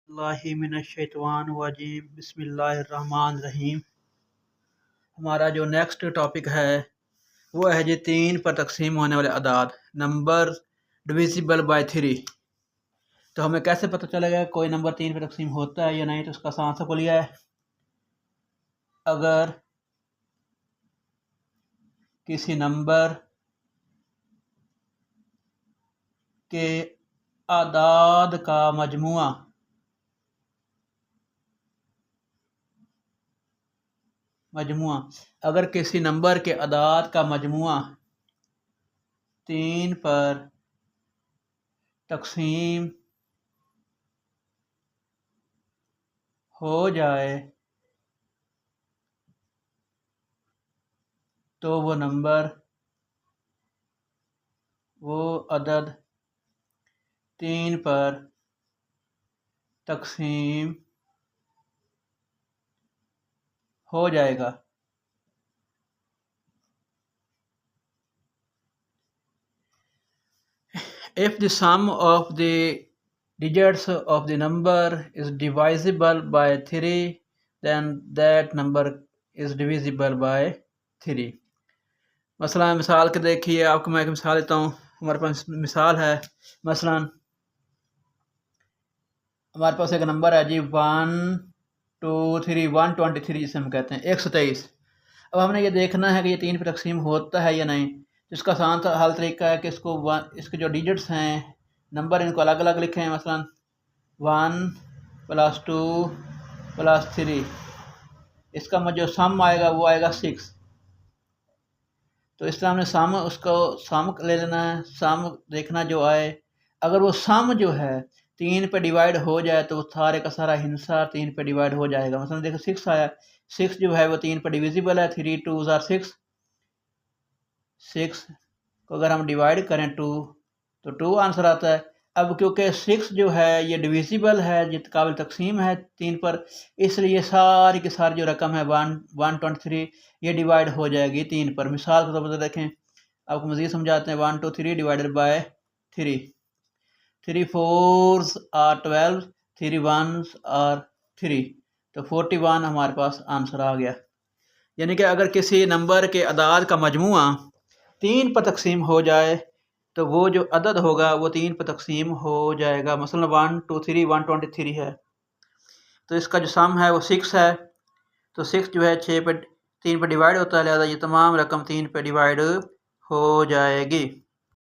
बिस्मिल्लाहिमिनश्शैतानिर्रजीम बिस्मिल्लाहिर्रहमानिर्रहीम। हमारा जो नेक्स्ट टॉपिक है वो है जी 3 पर तकसीम होने वाले अदाद नंबर डिविजिबल बाय 3। तो हमें कैसे पता चलेगा कोई नंबर 3 पर तकसीम होता है या नहीं? तो उसका आसान सा खुलिया है, अगर किसी नंबर के अदाद का मजमुआ अगर किसी नंबर के अदाद का मजमुआ 3 पर तकसीम हो जाए तो वो अदद 3 पर तकसीम हो जाएगा। If the sum of the digits of the number is divisible by 3, then that number is divisible by 3। मसलन मिसाल के देखिए, आपको मैं एक मिसाल देता हूँ। हमारे पास मिसाल है, मसलन हमारे पास एक नंबर है जी 123 जिसे हम कहते हैं 123। अब हमने ये देखना है कि ये 3 पर तकसीम होता है या नहीं। इसका आसान सा हल तरीका है कि इसके जो डिजिट्स हैं नंबर इनको अलग अलग लिखें। मसलन 1 + 2 + 3, इसका जो सम आएगा वो आएगा 6। तो इस तरह हमने सम ले लेना है, सम देखना जो आए। अगर वो सम जो है 3 पे डिवाइड हो जाए तो सारे का सारा हिस्सा 3 पे डिवाइड हो जाएगा। मतलब देखो 6 आया, 6 जो है वो 3 पे डिविजिबल है। 3 2 * 6, 6 को अगर हम डिवाइड करें 2 तो 2 आंसर आता है। अब क्योंकि 6 जो है ये डिविजिबल है, जित काबिल तकसीम है 3 पर, इसलिए सारी की सारी जो रकम है 123 ये डिवाइड हो जाएगी 3 पर। मिसाल के तौर पर देखें, आपको मज़ीद समझाते हैं। 123 divided by 3, 3 4s are 12, 3 1s are 3, तो 41 हमारे पास आंसर आ गया। यानी कि अगर किसी नंबर के अदाद का मजमुआ 3 पर तकसीम हो जाए तो वो जो अदद होगा वो 3 पर तकसीम हो जाएगा। मसलन 123 है, तो इसका जो सम है वो 6 है। तो 6 जो है 3 पर डिवाइड होता है, लिहाजा ये तमाम रकम 3 पर डिवाइड हो जाएगी।